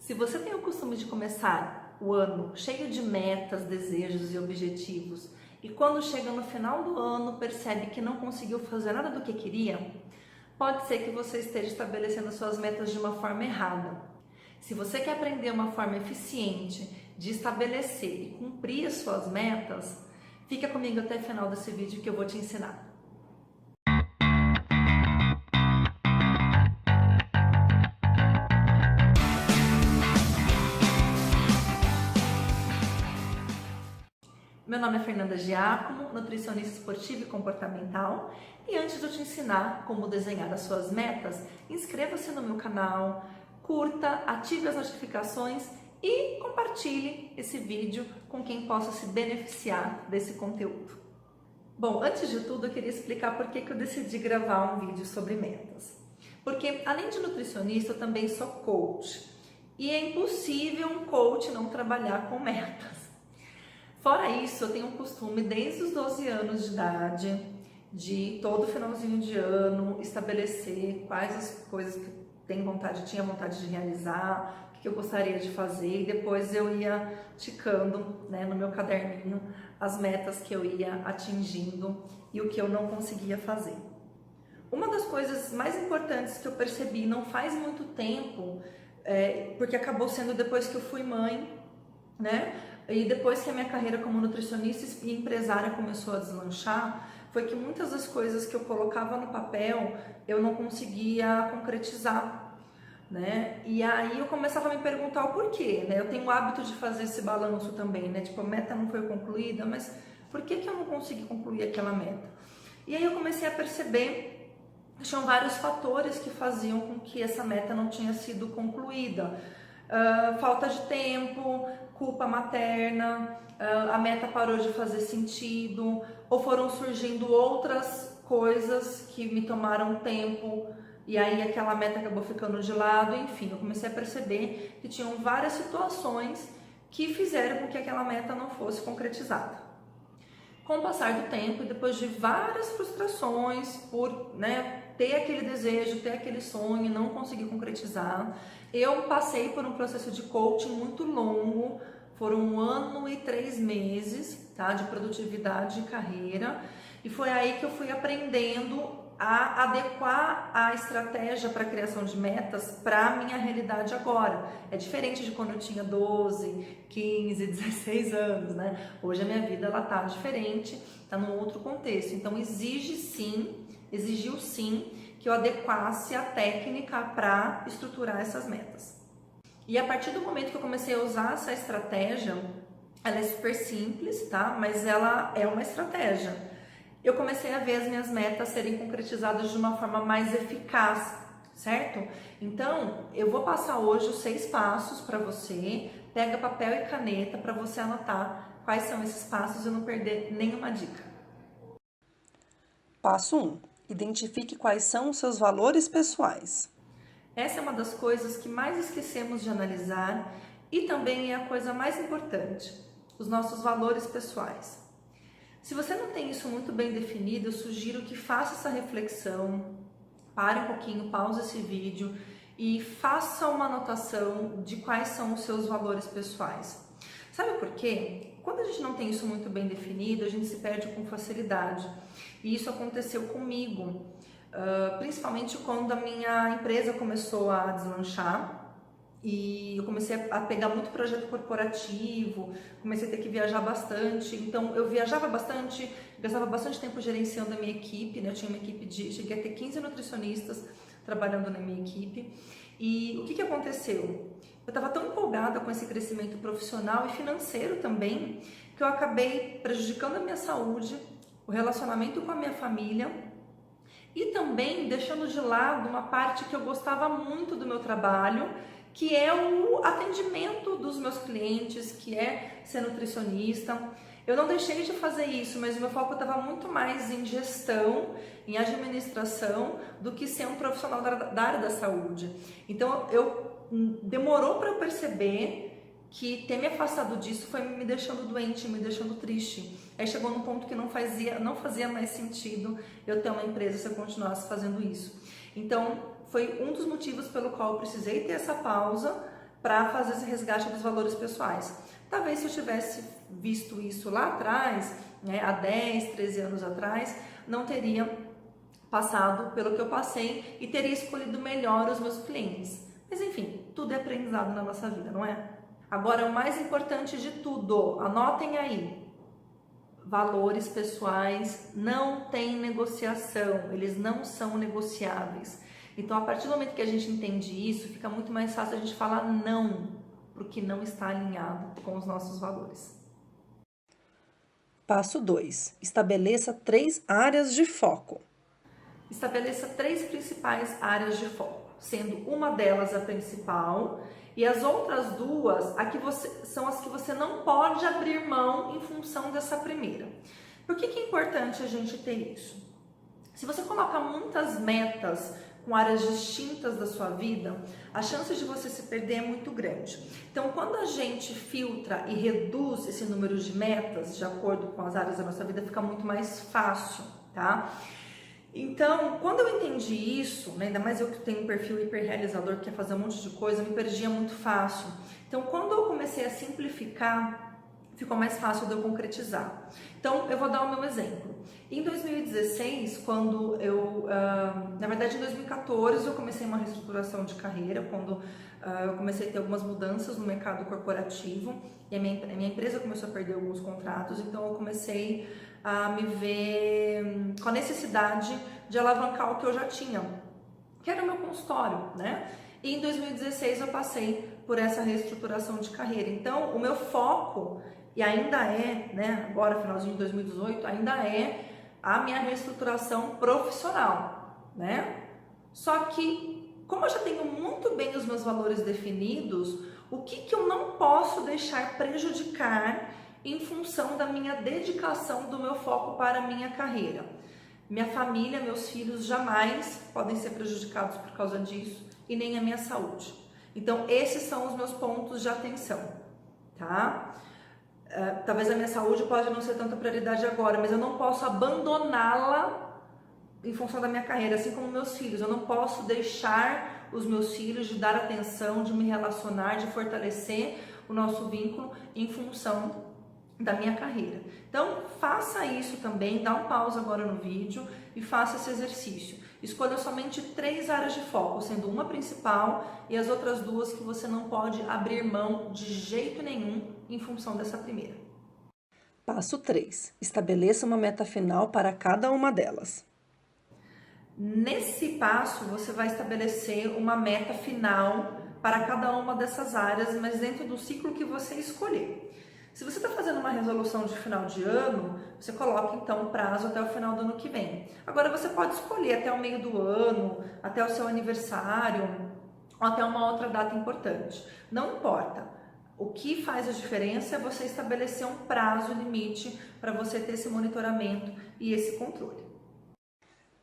Se você tem o costume de começar o ano cheio de metas, desejos e objetivos e quando chega no final do ano percebe que não conseguiu fazer nada do que queria, pode ser que você esteja estabelecendo suas metas de uma forma errada. Se você quer aprender uma forma eficiente de estabelecer e cumprir as suas metas, fica comigo até o final desse vídeo que eu vou te ensinar. Meu nome é Fernanda Giacomo, nutricionista esportiva e comportamental, e antes de eu te ensinar como desenhar as suas metas, inscreva-se no meu canal, curta, ative as notificações e compartilhe esse vídeo com quem possa se beneficiar desse conteúdo. Bom, antes de tudo eu queria explicar por que eu decidi gravar um vídeo sobre metas. Porque além de nutricionista eu também sou coach, e é impossível um coach não trabalhar com metas. Fora isso, eu tenho um costume desde os 12 anos de idade, de todo finalzinho de ano, estabelecer quais as coisas que tinha vontade de realizar, o que eu gostaria de fazer, e depois eu ia ticando, né, no meu caderninho as metas que eu ia atingindo e o que eu não conseguia fazer. Uma das coisas mais importantes que eu percebi não faz muito tempo, porque acabou sendo depois que eu fui mãe, né? E depois que a minha carreira como nutricionista e empresária começou a deslanchar, foi que muitas das coisas que eu colocava no papel eu não conseguia concretizar, né? E aí eu começava a me perguntar o porquê, né? Eu tenho o hábito de fazer esse balanço também, né? Tipo, a meta não foi concluída, mas por que eu não consegui concluir aquela meta? E aí eu comecei a perceber que tinham vários fatores que faziam com que essa meta não tinha sido concluída. Falta de tempo, culpa materna, a meta parou de fazer sentido, ou foram surgindo outras coisas que me tomaram tempo e aí aquela meta acabou ficando de lado. Enfim, eu comecei a perceber que tinham várias situações que fizeram com que aquela meta não fosse concretizada. Com o passar do tempo e depois de várias frustrações por, né, ter aquele desejo, ter aquele sonho e não conseguir concretizar, eu passei por um processo de coaching muito longo, foram 1 ano e 3 meses, tá, de produtividade de carreira, e foi aí que eu fui aprendendo a adequar a estratégia para a criação de metas para a minha realidade agora. É diferente de quando eu tinha 12, 15, 16 anos, né? Hoje a minha vida ela tá diferente, tá num outro contexto. Então exigiu sim que eu adequasse a técnica para estruturar essas metas. E a partir do momento que eu comecei a usar essa estratégia, ela é super simples, tá? Mas ela é uma estratégia. Eu comecei a ver as minhas metas serem concretizadas de uma forma mais eficaz, certo? Então, eu vou passar hoje os 6 passos para você. Pega papel e caneta para você anotar quais são esses passos e não perder nenhuma dica. Passo 1. Identifique quais são os seus valores pessoais. Essa é uma das coisas que mais esquecemos de analisar e também é a coisa mais importante, os nossos valores pessoais. Se você não tem isso muito bem definido, eu sugiro que faça essa reflexão, pare um pouquinho, pause esse vídeo e faça uma anotação de quais são os seus valores pessoais. Sabe por quê? Quando a gente não tem isso muito bem definido, a gente se perde com facilidade. E isso aconteceu comigo, principalmente quando a minha empresa começou a deslanchar. E eu comecei a pegar muito projeto corporativo, comecei a ter que viajar bastante. Então eu viajava bastante, gastava bastante tempo gerenciando a minha equipe, né? Eu tinha uma equipe cheguei a ter 15 nutricionistas trabalhando na minha equipe. E o que aconteceu? Eu estava tão empolgada com esse crescimento profissional e financeiro também, que eu acabei prejudicando a minha saúde, o relacionamento com a minha família e também deixando de lado uma parte que eu gostava muito do meu trabalho, que é o atendimento dos meus clientes, que é ser nutricionista. Eu não deixei de fazer isso, mas o meu foco estava muito mais em gestão, em administração, do que ser um profissional da área da saúde. Então, demorou para eu perceber que ter me afastado disso foi me deixando doente, me deixando triste. Aí chegou num ponto que não fazia mais sentido eu ter uma empresa se eu continuasse fazendo isso. Então, foi um dos motivos pelo qual eu precisei ter essa pausa para fazer esse resgate dos valores pessoais. Talvez se eu tivesse visto isso lá atrás, né, há 10, 13 anos atrás, não teria passado pelo que eu passei e teria escolhido melhor os meus clientes. Mas enfim, tudo é aprendizado na nossa vida, não é? Agora, o mais importante de tudo, anotem aí, valores pessoais não têm negociação, eles não são negociáveis. Então, a partir do momento que a gente entende isso, fica muito mais fácil a gente falar não, porque não está alinhado com os nossos valores. Passo 2. Estabeleça 3 áreas de foco. Estabeleça 3 principais áreas de foco, sendo uma delas a principal e as outras 2 são as que você não pode abrir mão em função dessa primeira. Por que é importante a gente ter isso? Se você coloca muitas metas com áreas distintas da sua vida, a chance de você se perder é muito grande. Então, quando a gente filtra e reduz esse número de metas de acordo com as áreas da nossa vida, fica muito mais fácil, tá? Então, quando eu entendi isso, né, ainda mais eu que tenho um perfil hiperrealizador que quer fazer um monte de coisa, eu me perdia muito fácil. Então, quando eu comecei a simplificar, ficou mais fácil de eu concretizar. Então, eu vou dar o meu exemplo. Em 2016, quando na verdade em 2014 eu comecei uma reestruturação de carreira, quando eu comecei a ter algumas mudanças no mercado corporativo e a minha empresa começou a perder alguns contratos, então eu comecei a me ver com a necessidade de alavancar o que eu já tinha, que era o meu consultório, né? E em 2016 eu passei por essa reestruturação de carreira. Então, o meu foco, e ainda é, né, agora finalzinho de 2018, ainda é a minha reestruturação profissional, né? Só que, como eu já tenho muito bem os meus valores definidos, o que eu não posso deixar prejudicar em função da minha dedicação, do meu foco para a minha carreira? Minha família, meus filhos jamais podem ser prejudicados por causa disso e nem a minha saúde. Então, esses são os meus pontos de atenção, tá? Talvez a minha saúde pode não ser tanta prioridade agora, mas eu não posso abandoná-la em função da minha carreira, assim como meus filhos. Eu não posso deixar os meus filhos de dar atenção, de me relacionar, de fortalecer o nosso vínculo em função da minha carreira. Então, faça isso também, dá um pause agora no vídeo e faça esse exercício. Escolha somente 3 áreas de foco, sendo uma principal e as outras 2 que você não pode abrir mão de jeito nenhum em função dessa primeira. Passo 3. Estabeleça uma meta final para cada uma delas. Nesse passo, você vai estabelecer uma meta final para cada uma dessas áreas, mas dentro do ciclo que você escolher. Se você está fazendo uma resolução de final de ano, você coloca então o prazo até o final do ano que vem. Agora você pode escolher até o meio do ano, até o seu aniversário, ou até uma outra data importante. Não importa. O que faz a diferença é você estabelecer um prazo limite para você ter esse monitoramento e esse controle.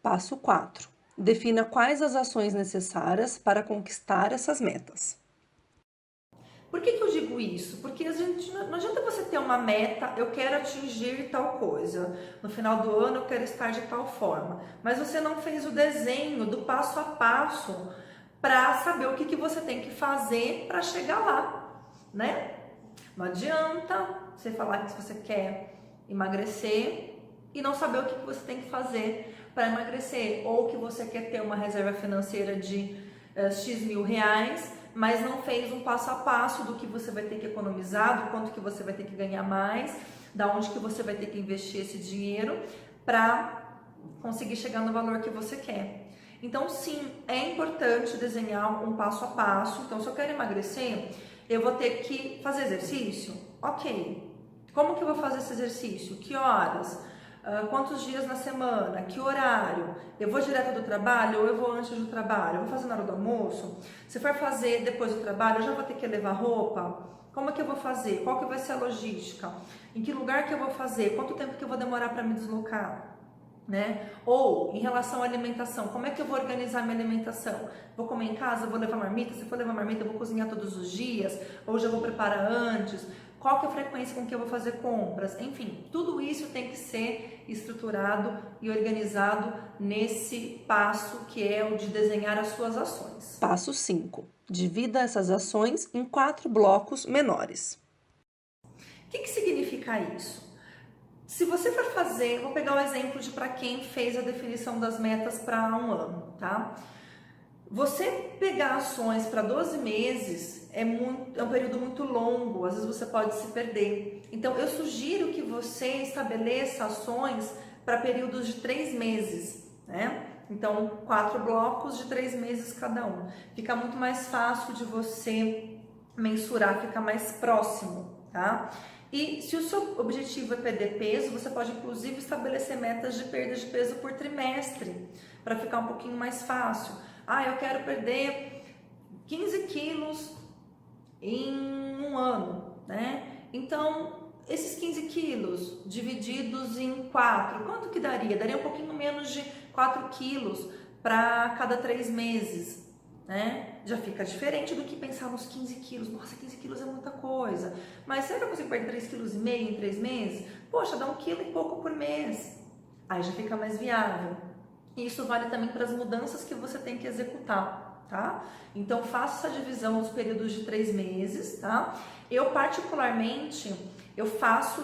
Passo 4. Defina quais as ações necessárias para conquistar essas metas. Por que eu digo isso? Porque não adianta você ter uma meta, eu quero atingir tal coisa, no final do ano eu quero estar de tal forma, mas você não fez o desenho do passo a passo para saber o que você tem que fazer para chegar lá, né? Não adianta você falar que você quer emagrecer e não saber o que você tem que fazer para emagrecer, ou que você quer ter uma reserva financeira de X mil reais, mas não fez um passo a passo do que você vai ter que economizar, do quanto que você vai ter que ganhar mais, da onde que você vai ter que investir esse dinheiro para conseguir chegar no valor que você quer. Então, sim, é importante desenhar um passo a passo. Então, se eu quero emagrecer, eu vou ter que fazer exercício? Ok. Como que eu vou fazer esse exercício? Que horas? Quantos dias na semana? Que horário? Eu vou direto do trabalho ou eu vou antes do trabalho? Eu vou fazer na hora do almoço? Se for fazer depois do trabalho, eu já vou ter que levar roupa? Como é que eu vou fazer? Qual que vai ser a logística? Em que lugar que eu vou fazer? Quanto tempo que eu vou demorar para me deslocar? Né? Ou em relação à alimentação, como é que eu vou organizar minha alimentação? Vou comer em casa? Vou levar marmita? Se for levar marmita, eu vou cozinhar todos os dias? Ou já vou preparar antes? qual que é a frequência com que eu vou fazer compras, enfim, tudo isso tem que ser estruturado e organizado nesse passo que é o de desenhar as suas ações. Passo 5. Divida essas ações em 4 blocos menores. O que significa isso? Se você for fazer, vou pegar o exemplo de para quem fez a definição das metas para um ano, tá? Você pegar ações para 12 meses é um período muito longo, às vezes você pode se perder. Então, eu sugiro que você estabeleça ações para períodos de 3 meses, né? Então, 4 blocos de 3 meses cada um. Fica muito mais fácil de você mensurar, fica mais próximo, tá? E se o seu objetivo é perder peso, você pode inclusive estabelecer metas de perda de peso por trimestre, para ficar um pouquinho mais fácil. Ah, eu quero perder 15 quilos em um ano, né? Então, esses 15 quilos divididos em 4, quanto que daria? Daria um pouquinho menos de 4 quilos para cada 3 meses, né? Já fica diferente do que pensar nos 15 quilos. Nossa, 15 quilos é muita coisa. Mas será que eu consigo perder 3,5 kg em 3 meses? Poxa, dá 1,5 kg por mês. Aí já fica mais viável. E isso vale também para as mudanças que você tem que executar, tá? Então, faça essa divisão nos períodos de 3 meses, tá? Eu, particularmente, eu faço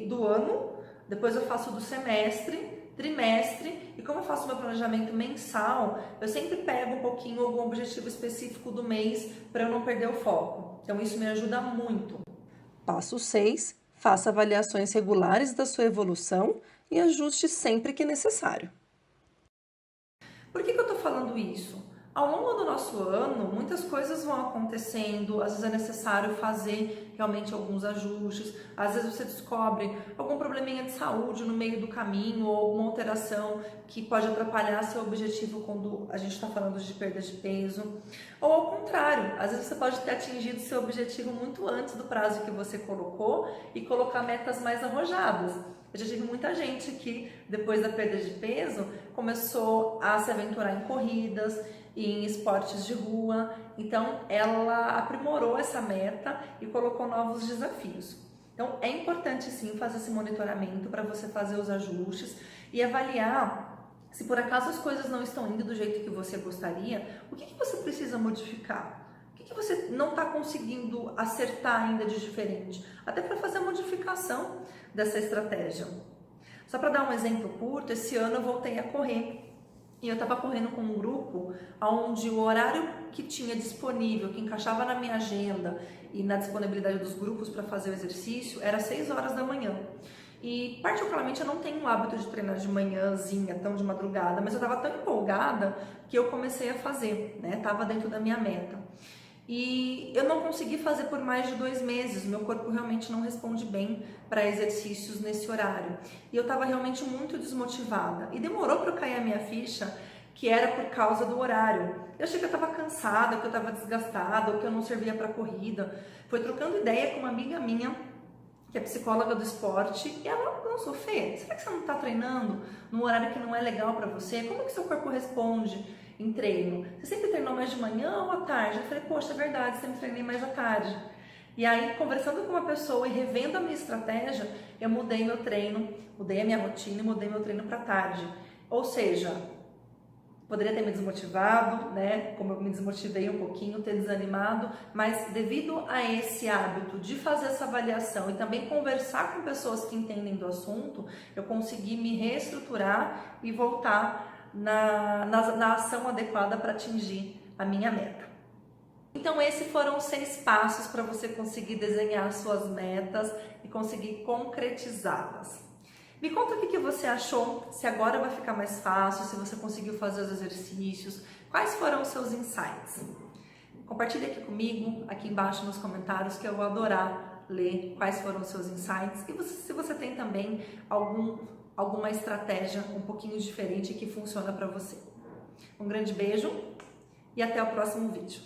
do ano, depois eu faço do semestre, trimestre, e como eu faço meu planejamento mensal, eu sempre pego um pouquinho algum objetivo específico do mês para eu não perder o foco. Então, isso me ajuda muito. Passo 6. Faça avaliações regulares da sua evolução e ajuste sempre que necessário. Por que eu estou falando isso? Ao longo do nosso ano, muitas coisas vão acontecendo, às vezes é necessário fazer realmente alguns ajustes, às vezes você descobre algum probleminha de saúde no meio do caminho ou alguma alteração que pode atrapalhar seu objetivo quando a gente está falando de perda de peso, ou ao contrário, às vezes você pode ter atingido seu objetivo muito antes do prazo que você colocou e colocar metas mais arrojadas. Eu já tive muita gente que, depois da perda de peso, começou a se aventurar em corridas, em esportes de rua. Então, ela aprimorou essa meta e colocou novos desafios. Então, é importante sim fazer esse monitoramento para você fazer os ajustes e avaliar se por acaso as coisas não estão indo do jeito que você gostaria, o que você precisa modificar? O que você não está conseguindo acertar ainda de diferente? Até para fazer a modificação dessa estratégia. Só para dar um exemplo curto, esse ano eu voltei a correr. E eu estava correndo com um grupo onde o horário que tinha disponível, que encaixava na minha agenda e na disponibilidade dos grupos para fazer o exercício, era 6 horas da manhã. E particularmente eu não tenho o hábito de treinar de manhãzinha, tão de madrugada, mas eu estava tão empolgada que eu comecei a fazer, né? Tava dentro da minha meta. E eu não consegui fazer por mais de 2 meses, meu corpo realmente não responde bem para exercícios nesse horário. E eu estava realmente muito desmotivada. E demorou para eu cair a minha ficha que era por causa do horário. Eu achei que eu estava cansada, que eu estava desgastada, ou que eu não servia para corrida. Foi trocando ideia com uma amiga minha, que é psicóloga do esporte, e ela, nossa, Fê, será que você não está treinando num horário que não é legal para você? Como que seu corpo responde em treino? Você sempre treinou mais de manhã ou à tarde? Eu falei, poxa, é verdade, sempre treinei mais à tarde. E aí, conversando com uma pessoa e revendo a minha estratégia, eu mudei meu treino, mudei a minha rotina e mudei meu treino para tarde. Ou seja, poderia ter me desmotivado, né? Como eu me desmotivei um pouquinho, ter desanimado, mas devido a esse hábito de fazer essa avaliação e também conversar com pessoas que entendem do assunto, eu consegui me reestruturar e voltar na ação adequada para atingir a minha meta. Então, esses foram os 6 passos para você conseguir desenhar suas metas e conseguir concretizá-las. Me conta o que você achou, se agora vai ficar mais fácil, se você conseguiu fazer os exercícios, quais foram os seus insights. Compartilhe aqui comigo, aqui embaixo nos comentários, que eu vou adorar ler quais foram os seus insights e se você tem também alguma estratégia um pouquinho diferente que funciona para você. Um grande beijo e até o próximo vídeo.